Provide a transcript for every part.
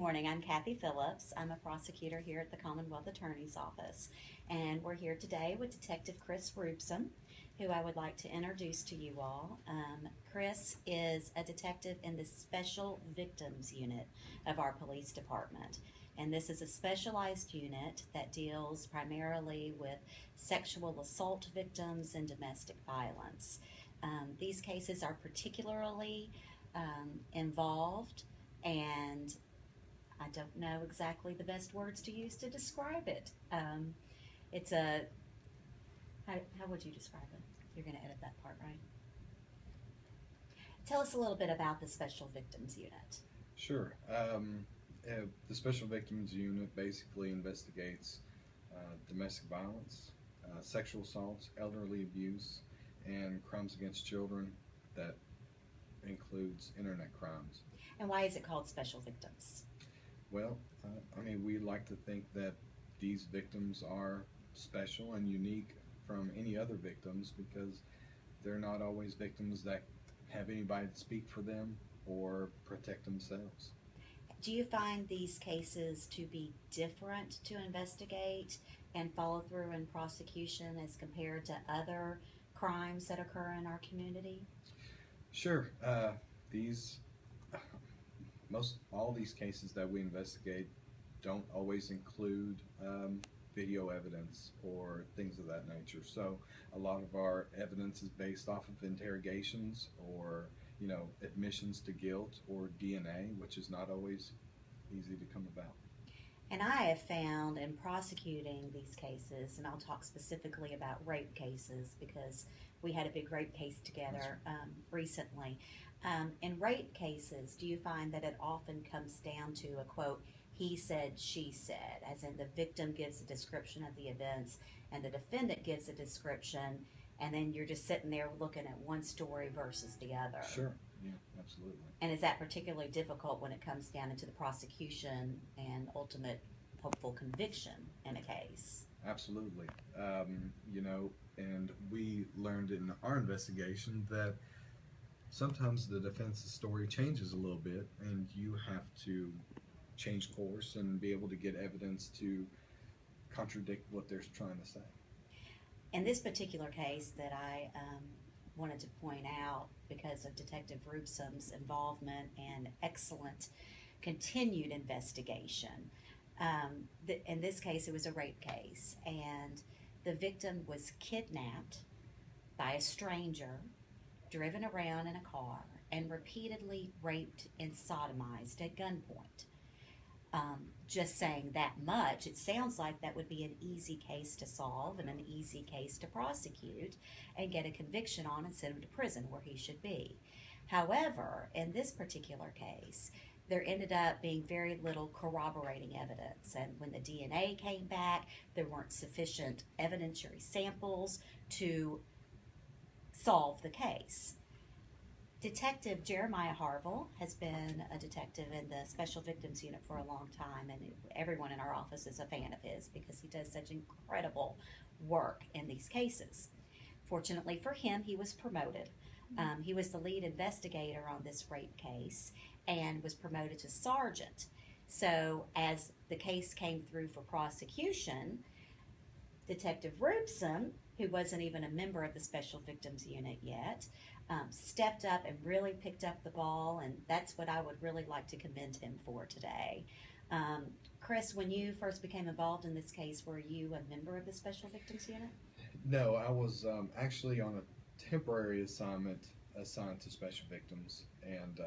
morning. I'm Kathy Phillips. I'm a prosecutor here at the Commonwealth Attorney's Office, and we're here today with Detective Chris Ruebsam, who I would like to introduce to you all. Chris is a detective in the Special Victims Unit of our police department, and this is a specialized unit that deals primarily with sexual assault victims and domestic violence. These cases are particularly involved, and I don't know exactly the best words to use to describe it. It's a, how would you describe it? You're going to edit that part, right? Tell us a little bit about the Special Victims Unit. Sure. The Special Victims Unit basically investigates domestic violence, sexual assaults, elderly abuse, and crimes against children. That includes internet crimes. And why is it called Special Victims? Well, we like to think that these victims are special and unique from any other victims because they're not always victims that have anybody to speak for them or protect themselves. Do you find these cases to be different to investigate and follow through in prosecution as compared to other crimes that occur in our community? Sure. All these cases that we investigate don't always include video evidence or things of that nature. So a lot of our evidence is based off of interrogations or admissions to guilt or DNA, which is not always easy to come about. And I have found in prosecuting these cases, and I'll talk specifically about rape cases because we had a big rape case together recently. In rape cases, do you find that it often comes down to a quote, he said, she said, as in the victim gives a description of the events and the defendant gives a description, and then you're just sitting there looking at one story versus the other? Sure, yeah, absolutely. And is that particularly difficult when it comes down into the prosecution and ultimate hopeful conviction in a case? Absolutely. And we learned in our investigation that sometimes the defense's story changes a little bit and you have to change course and be able to get evidence to contradict what they're trying to say. In this particular case that I wanted to point out because of Detective Ruebsam's involvement and excellent continued investigation, in this case it was a rape case, and the victim was kidnapped by a stranger, driven around in a car, and repeatedly raped and sodomized at gunpoint. Just saying that much, it sounds like that would be an easy case to solve and an easy case to prosecute and get a conviction on and send him to prison where he should be. However, in this particular case, there ended up being very little corroborating evidence, and when the DNA came back, there weren't sufficient evidentiary samples to solve the case. Detective Jeremiah Harville has been a detective in the Special Victims Unit for a long time, and everyone in our office is a fan of his because he does such incredible work in these cases. Fortunately for him, he was promoted. He was the lead investigator on this rape case and was promoted to sergeant. So as the case came through for prosecution, Detective Ruebsam, who wasn't even a member of the Special Victims Unit yet, stepped up and really picked up the ball, and that's what I would really like to commend him for today. Chris, when you first became involved in this case, were you a member of the Special Victims Unit? No, I was actually on a temporary assignment assigned to special victims, and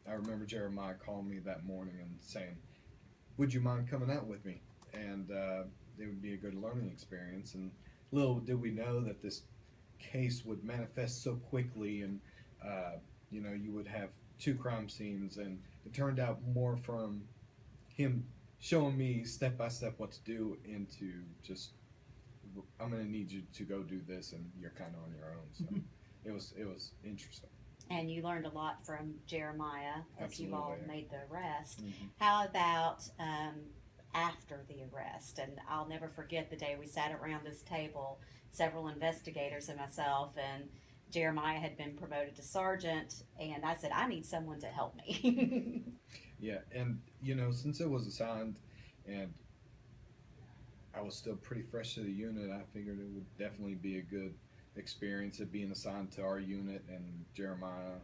I remember Jeremiah calling me that morning and saying, would you mind coming out with me? And it would be a good learning experience. And little did we know that this case would manifest so quickly, and you would have two crime scenes, and it turned out more from him showing me step by step what to do into just, I'm going to need you to go do this, and you're kind of on your own. So it was interesting. And you learned a lot from Jeremiah as Absolutely. you all made the arrest. Mm-hmm. How about after the arrest? And I'll never forget the day we sat around this table, several investigators and myself, and Jeremiah had been promoted to sergeant, and I said, I need someone to help me. Yeah, and since it was assigned, and I was still pretty fresh to the unit, I figured it would definitely be a good experience of being assigned to our unit and Jeremiah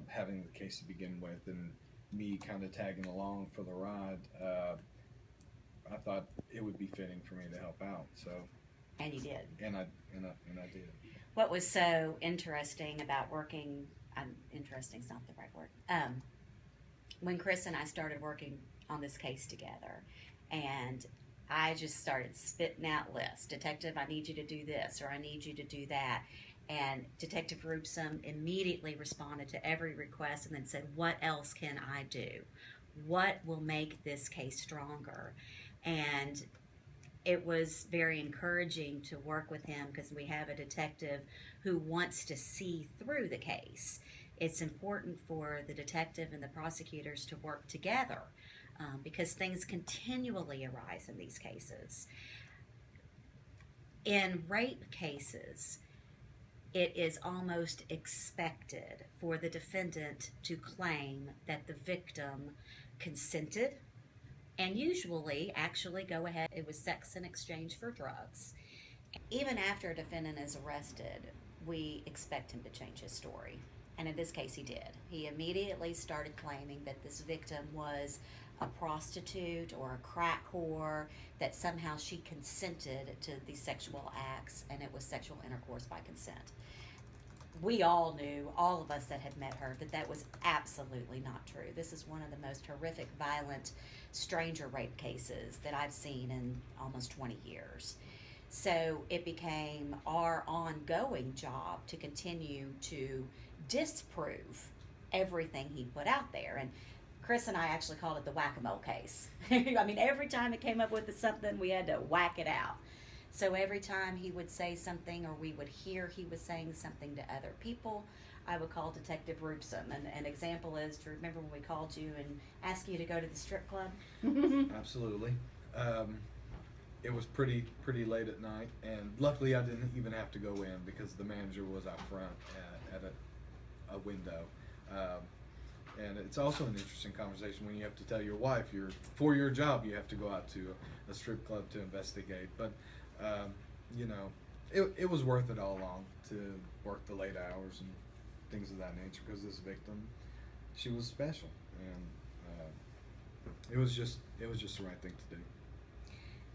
having the case to begin with, and me kind of tagging along for the ride. I thought it would be fitting for me to help out. So, And you did. and I did. What was so interesting about working, interesting's not the right word, when Chris and I started working on this case together, and I just started spitting out lists. Detective, I need you to do this, or I need you to do that. And Detective Ruebsam immediately responded to every request and then said, what else can I do? What will make this case stronger? And it was very encouraging to work with him because we have a detective who wants to see through the case. It's important for the detective and the prosecutors to work together because things continually arise in these cases. In rape cases, it is almost expected for the defendant to claim that the victim consented and usually actually go ahead. It was sex in exchange for drugs. Even after a defendant is arrested, we expect him to change his story. And in this case, he did. He immediately started claiming that this victim was a prostitute or a crack whore, that somehow she consented to these sexual acts and it was sexual intercourse by consent. We all knew, all of us that had met her, that that was absolutely not true. This is one of the most horrific, violent stranger rape cases that I've seen in almost 20 years. So it became our ongoing job to continue to disprove everything he put out there. And Chris and I actually called it the whack-a-mole case. I mean, every time it came up with something, we had to whack it out. So every time he would say something or we would hear he was saying something to other people, I would call Detective Ruebsam. And an example is, do you remember when we called you and asked you to go to the strip club? Absolutely. It was pretty late at night, and luckily I didn't even have to go in because the manager was out front at a window. And it's also an interesting conversation when you have to tell your wife for your job you have to go out to a strip club to investigate. But it was worth it all along to work the late hours and things of that nature because this victim, she was special, and it was just the right thing to do.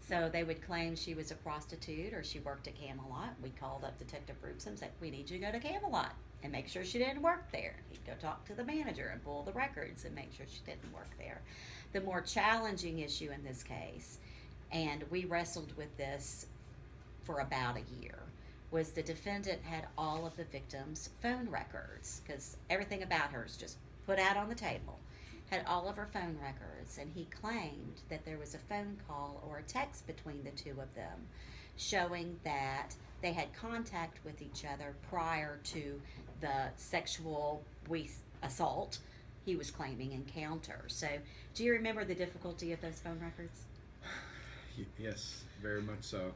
So they would claim she was a prostitute or she worked at Camelot. We called up Detective Ruebsam and said, we need you to go to Camelot and make sure she didn't work there. He'd go talk to the manager and pull the records and make sure she didn't work there. The more challenging issue in this case, and we wrestled with this for about a year, was the defendant had all of the victim's phone records because everything about her is just put out on the table. Had all of her phone records, and he claimed that there was a phone call or a text between the two of them showing that they had contact with each other prior to the sexual assault he was claiming encounter. So do you remember the difficulty of those phone records? Yes, very much so.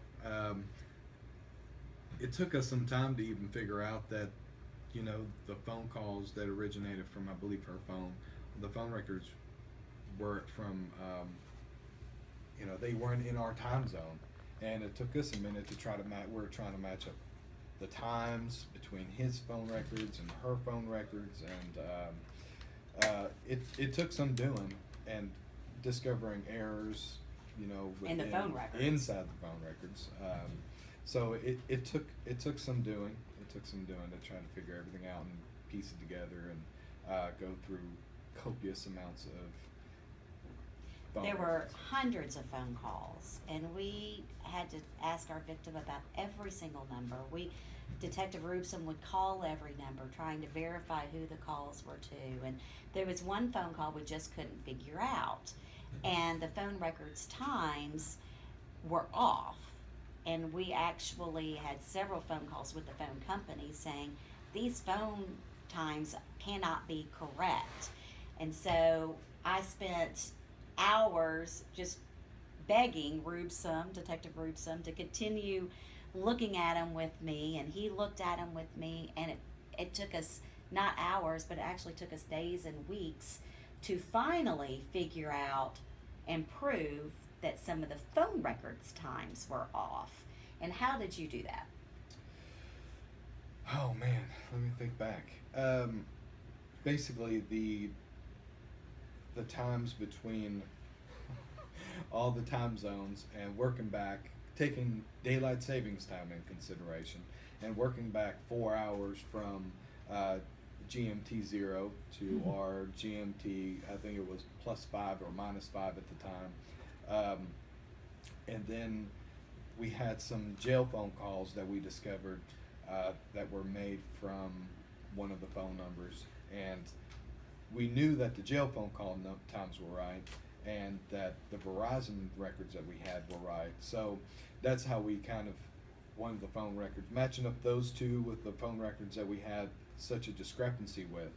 It took us some time to even figure out that the phone calls that originated from, I believe, her phone, the phone records were from, they weren't in our time zone. And it took us a minute to try to we're trying to match up the times between his phone records and her phone records. And it took some doing and discovering errors, in the phone records. Inside the phone records. So it took some doing. It took some doing to try to figure everything out and piece it together and go through copious amounts of phone There were records. hundreds of phone calls, and we had to ask our victim about every single number. Detective Ruebsam would call every number, trying to verify who the calls were to, and there was one phone call we just couldn't figure out, and the phone records times were off, and we actually had several phone calls with the phone company saying these phone times cannot be correct. And so I spent hours just begging Detective Ruebsam, to continue looking at him with me, and he looked at him with me, and it took us not hours, but it actually took us days and weeks to finally figure out and prove that some of the phone records times were off. And how did you do that? Oh man, let me think back. Basically, the times between all the time zones and working back, taking daylight savings time in consideration, and working back 4 hours from GMT 0 to our GMT, I think it was +5 or -5 at the time. And then we had some jail phone calls that we discovered that were made from one of the phone numbers, and we knew that the jail phone call times were right, and that the Verizon records that we had were right. So that's how we kind of wanted the phone records, matching up those two with the phone records that we had such a discrepancy with.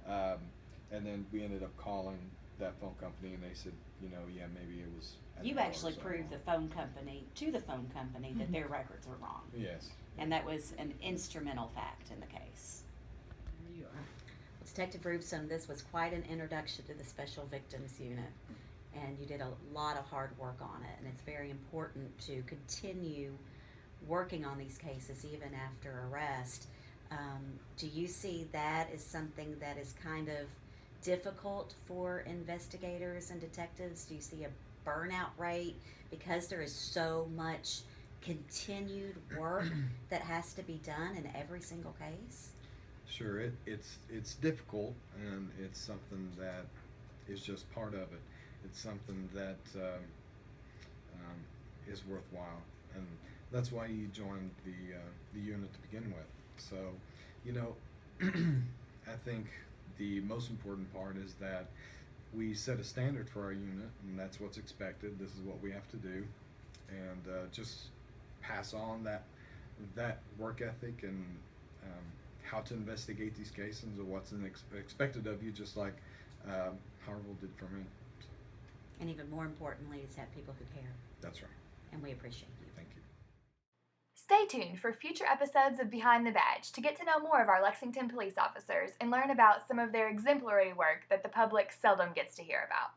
And then we ended up calling that phone company, and they said, yeah, maybe it was. You actually proved to the phone company that their records were wrong. Yes. And that was an instrumental fact in the case. There you are. Well, Detective Ruebsam, this was quite an introduction to the Special Victims Unit, and you did a lot of hard work on it, and it's very important to continue working on these cases even after arrest. Do you see that as something that is kind of difficult for investigators and detectives? Do you see a burnout rate because there is so much continued work that has to be done in every single case? Sure, it's difficult, and it's something that is just part of it. It's something that is worthwhile, and that's why you joined the unit to begin with. So, I think the most important part is that we set a standard for our unit, and that's what's expected. This is what we have to do, and just pass on that work ethic and how to investigate these cases and what's expected of you, just like Harville did for me. And even more importantly is have people who care. That's right. And we appreciate you. Thank you. Stay tuned for future episodes of Behind the Badge to get to know more of our Lexington police officers and learn about some of their exemplary work that the public seldom gets to hear about.